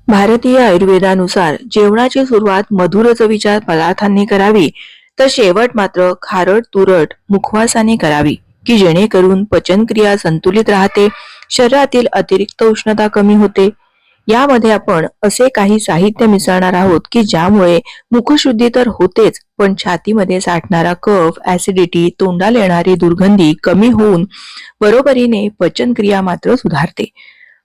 भारतीय आयुर्वेदानुसार जेवणाची सुरुवात मधुर चवीच्या पदार्थांनी करावी, तर शेवट मात्र खारट तुरट मुखवासाने करावी, की जेणेकरून पचनक्रिया संतुलित राहते, शरीरातील अतिरिक्त उष्णता कमी होते. यामध्ये आपण असे काही साहित्य मिसळणार आहोत की ज्यामुळे मुखशुद्धी तर होतेच, पण छातीमध्ये साठणारा कफ, ऍसिडिटी, तोंडाला येणारी दुर्गंधी कमी होऊन बरोबरीने पचनक्रिया मात्र सुधारते.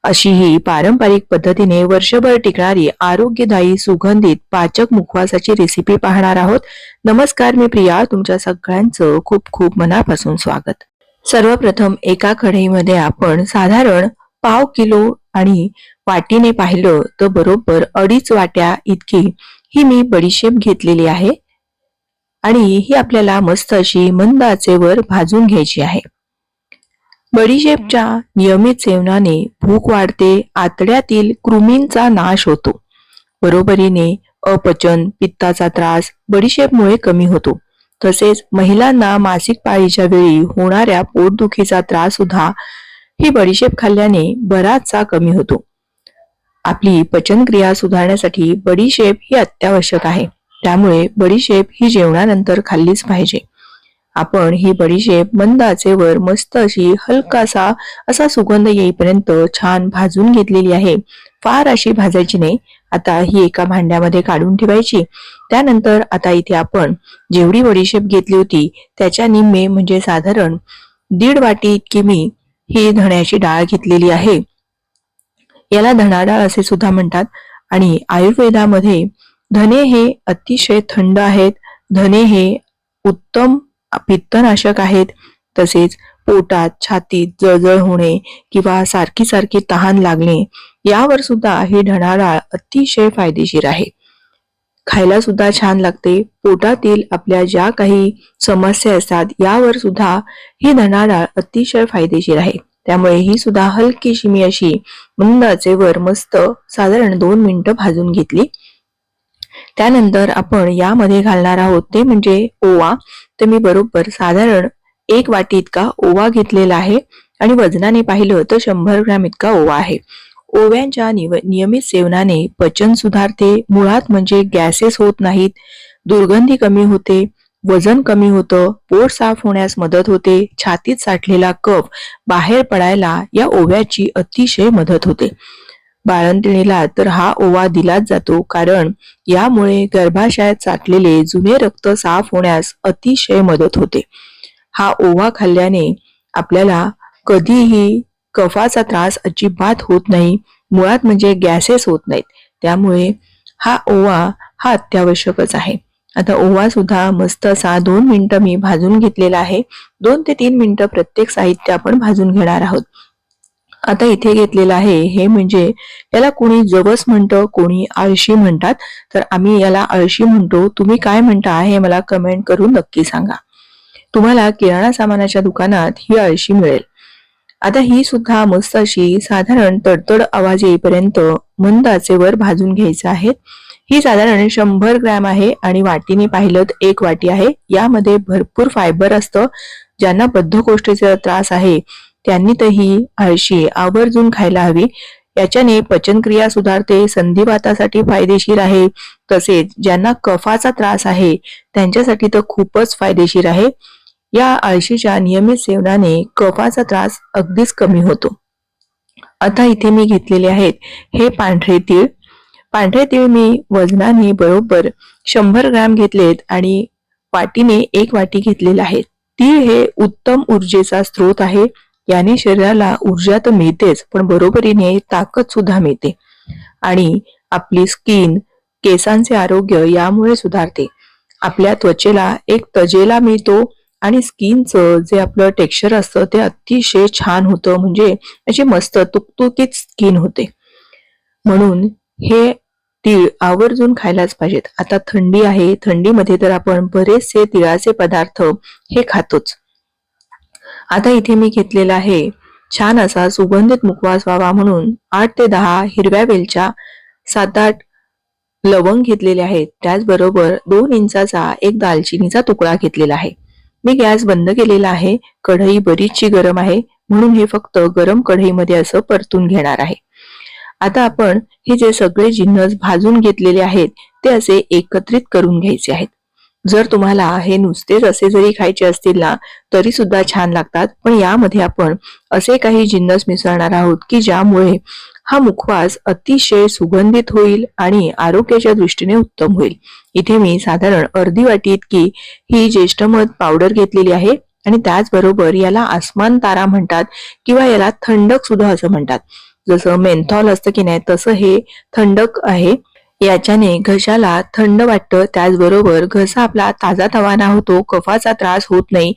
अशी ही पारंपरिक पद्धतीने वर्षभर टिकणारी आरोग्यदायी सुगंधित पाचक मुखवासाची रेसिपी पाहणार आहोत. नमस्कार, मी प्रिया. तुमच्या सगळ्यांचं खूप खूप मनापासून स्वागत. सर्वप्रथम एका कढईमध्ये आपण साधारण पाव किलो आणि वाटीने पाहिलं तर बरोबर 2.5 वाट्या इतकी ही मी बडीशेप घेतलेली आहे आणि ही आपल्याला मस्त अशी मंद आचेवर भाजून घ्यायची आहे. बडीशेपच्या नियमित सेवनाने भूक वाढते, आतड्यातील कृमींचा नाश होतो, बरोबरीने अपचन, पित्ताचा त्रास बडीशेपमुळे कमी होतो. तसेच महिलांना मासिक पाळीच्या वेळी होणाऱ्या पोटदुखीचा त्रास सुद्धा ही बडीशेप खाल्ल्याने बराचसा कमी होतो. आपली पचनक्रिया सुधारण्यासाठी बडीशेप ही अत्यावश्यक आहे, त्यामुळे बडीशेप ही जेवणानंतर खाल्लीच पाहिजे. आपण ही बडीशेप मंद आचेवर मस्त अशी हलकासा असा सुगंध येईपर्यंत छान भाजून घेतलेली आहे. फार अशी भाजायची नाही. आता ही एका भांड्यामध्ये काढून ठेवायची. त्यानंतर आता इथे आपण जेवढी बडीशेप घेतली होती त्याच्या निम्मे म्हणजे साधारण 1.5 वाटी इतकी मी ही धण्याची डाळ घेतलेली आहे. याला धणा डाळ असे सुद्धा म्हणतात. आणि आयुर्वेदामध्ये धने हे अतिशय थंड आहेत. धने हे उत्तम पित्तनाशक आहेत. तसेच पोटात, छातीत जळजळ होणे किंवा सारखी सारखी तहान लागणे यावर सुद्धा ही धणा डाळ अतिशय फायदेशीर आहे. खायला सुद्धा छान लागते. पोटातील आपल्या ज्या काही समस्या असतात यावर सुद्धा ही धणा डाळ अतिशय फायदेशीर आहे. त्यामुळे ही सुद्धा हलकीशी मी अशी मंद आचेवर मस्त साधारण 2 मिनिटं भाजून घेतली. त्यानंतर आपण यामध्ये घालणार आहोत ते म्हणजे ओवा. तर मी बरोबर साधारण 1 वाटी इतका ओवा घेतलेला आहे आणि वजनाने पाहिलं तर 100 ग्रॅम इतका ओवा आहे. ओव्यांच्या नियमित सेवनाने पचन सुधारते, मुळात म्हणजे गॅसेस होत नाहीत, दुर्गंधी कमी होते, वजन कमी होतं, पोट साफ होण्यास मदत होते, छातीत साठलेला कफ बाहेर पडायला या ओव्याची अतिशय मदत होते. बाळंतिणीला तर हा ओवा दिलाच जातो, कारण यामुळे गर्भाशयात साठलेले जुने रक्त साफ होण्यास अतिशय मदत होते. हा ओवा खाल्ल्याने आपल्याला कधीही कफाचा त्रास अजिबात होत नाही, मुळात म्हणजे गॅसेस होत नाहीत. त्यामुळे हा ओवा हा अत्यावश्यकच आहे. आता ओवा सुद्धा मस्त असा 2 मिनिटं मी भाजून घेतलेला आहे. 2 ते 3 मिनिटं प्रत्येक साहित्य आपण भाजून घेणार आहोत. आता इथे घेतलेलं आहे हे म्हणजे याला कोणी जवस म्हणतं, कोणी आळशी म्हणतात. तर आम्ही याला आळशी म्हणतो. तुम्ही काय म्हणता हे मला कमेंट करून नक्की सांगा. तुम्हाला किराणा सामानाच्या दुकानात ही आळशी मिळेल. आता ही सुद्धा मस्त अशी साधारण तडतड आवाज येईपर्यंत मंद आचेवर भाजून घ्यायचं आहे. ही साधारण 100 ग्रॅम आहे आणि वाटीने पाहिलं तर 1 वाटी आहे. यामध्ये भरपूर फायबर असतं. ज्यांना बद्धकोष्ठीचा त्रास आहे त्यांनी तर ही आळशी आवर्जून खायला हवी. याच्याने पचनक्रिया सुधारते, संधिवातासाठी फायदेशीर आहे. तसेच ज्यांना कफाचा त्रास आहे त्यांच्यासाठी तर खूपच फायदेशीर आहे. या आळशीच्या नियमित सेवनाने कफाचा त्रास अगदीच कमी होतो. आता इथे मी घेतलेले आहेत हे पांढरे तीळ. पांढरे तीळ मी वजनाने बरोबर 100 ग्रॅम घेतलेत आणि वाटीने 1 वाटी घेतलेला आहे. तीळ हे उत्तम ऊर्जेचा स्रोत आहे. याने शरीराला ऊर्जा तर मिळतेच, पण बरोबरीने ताकद सुद्धा मिळते आणि आपली स्किन, केसांचे आरोग्य यामुळे सुधारते. आपल्या त्वचेला एक तजेला मिळतो आणि स्किनचं जे आपलं टेक्स्चर असतं ते अतिशय छान होतं, म्हणजे अशी मस्त तुकतुकीत स्किन होते. म्हणून हे तीळ आवर्जून खायलाच पाहिजेत. आता थंडी आहे, थंडीमध्ये तर आपण बरेचसे तिळाचे पदार्थ हे खातोच. आता इथे मी घेतलेला आहे छान असा सुगंधित मुखवास व्हावा म्हणून 8 ते 10 हिरव्या वेलच्या, 7-8 लवंग घेतलेले आहेत. त्याचबरोबर 2 इंचाचा एक दालचिनीचा तुकडा घेतलेला आहे. मी गॅस बंद केलेला आहे. कढई बरीचशी गरम आहे म्हणून हे फक्त गरम कढईमध्ये असं परतून घेणार आहे. आता आपण हे जे सगळे जिन्नस भाजून घेतलेले आहेत ते असे एकत्रित करून घ्यायचे आहेत. जर तुम्हाला हे नुसतेच असे जरी खायचे असतील ना तरी सुद्धा छान लागतात, पण यामध्ये आपण असे काही जिन्नस मिसळणार आहोत की ज्यामुळे हा मुखवास अतिशय सुगंधित होईल आणि आरोग्याच्या दृष्टीने उत्तम होईल. इथे मी साधारण अर्धी वाटी इतकी ही ज्येष्ठमध पावडर घेतलेली आहे आणि त्याचबरोबर याला आसमान तारा म्हणतात किंवा याला थंडक सुद्धा असं म्हणतात. जसं मेंथॉल असतं की नाही तसं हे थंडक आहे. याच्याने घशाला थंड वाटतं, त्याचबरोबर घसा आपला ताजा तवाना होतो, कफाचा त्रास होत नाही.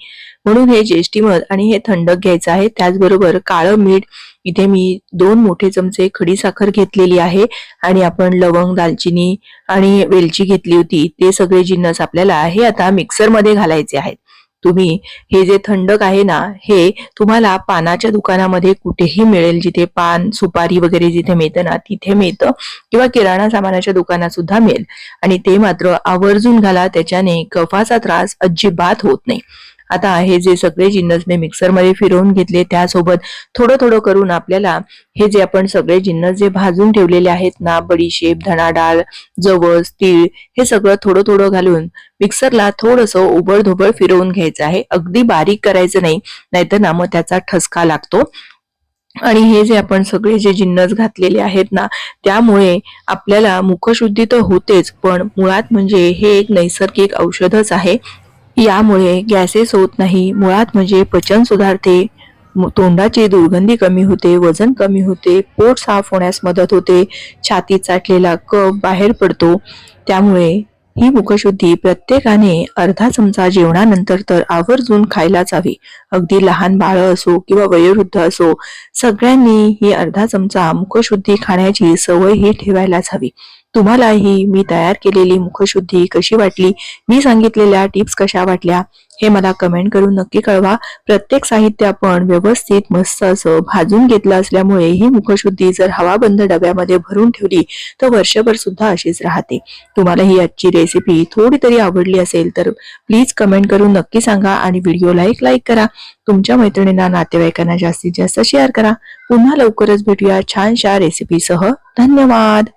म्हणून हे ज्येष्ठमध आणि हे थंडक घ्यायचं आहे. त्याचबरोबर काळं मीठ, इथे मी 2 मोठे चमचे खडी साखर घेतलेली आहे आणि आपण लवंग, दालचिनी आणि वेलची घेतली होती. ते सगळे जिन्नस आपल्याला हे आता मिक्सरमध्ये घालायचे आहेत. तुम्ही हे जे थंडक आहे ना हे तुम्हाला पानाच्या दुकानामध्ये कुठेही मिळेल, जिथे पान सुपारी वगैरे जिथे मिळतं ना तिथे मिळतं किंवा किराणा सामानाच्या दुकानात सुद्धा मिळेल. आणि ते मात्र आवर्जून घाला, त्याच्याने कफाचा त्रास अजिबात होत नाही. आता हे जे सगळे जिन्नस मी मिक्सरमध्ये फिरवून घेतले त्यासोबत थोडं थोडं करून आपल्याला हे जे आपण सगळे जिन्नस जे भाजून ठेवलेले आहेत ना, बडीशेप, धना डाळ, जवस, तीळ, हे सगळं थोडं थोडं घालून मिक्सरला थोडंसं उबडधोबड फिरवून घ्यायचं आहे. अगदी बारीक करायचं नाही, नाहीतर ना मग त्याचा ठसका लागतो. आणि हे जे आपण सगळे जे जिन्नस घातलेले आहेत ना त्यामुळे आपल्याला मुखशुद्धी तर होतेच, पण मुळात म्हणजे हे एक नैसर्गिक औषधच आहे. यामुळे गॅसेस होत नाही, मुळात म्हणजे पचन सुधारते, तोंडाची दुर्गंधी कमी होते, वजन कमी होते, पोट साफ होण्यास मदत होते, छातीत साठलेला कफ बाहेर पडतो. त्यामुळे ही मुखशुद्धी प्रत्येकाने अर्धा चमचा जेवणानंतर तर आवर्जून खायलाच हवी. अगदी लहान बाळं असो किंवा वयोवृद्ध असो, सगळ्यांनी ही अर्धा चमचा मुखशुद्धी खाण्याची सवय ही ठेवायलाच हवी. तुम्हाला ही मी तयार केलेली मुखशुद्धी कशी वाटली, मी सांगितलेल्या टिप्स कशा वाटल्या हे मला कमेंट करून नक्की कळवा. प्रत्येक साहित्य आपण व्यवस्थित मस्त असं भाजून घेतलं असल्यामुळे ही मुखशुद्धी जर हवाबंद डब्यामध्ये भरून ठेवली तर वर्षभर सुद्धा अशीच राहते. तुम्हाला ही आजची रेसिपी थोडी तरी आवडली असेल तर प्लीज कमेंट करून नक्की सांगा आणि व्हिडिओला एक लाईक करा. तुमच्या मैत्रिणींना, नातेवाईकांना जास्तीत जास्त शेअर करा. पुन्हा लवकरच भेटूया छानशा रेसिपीसह. धन्यवाद.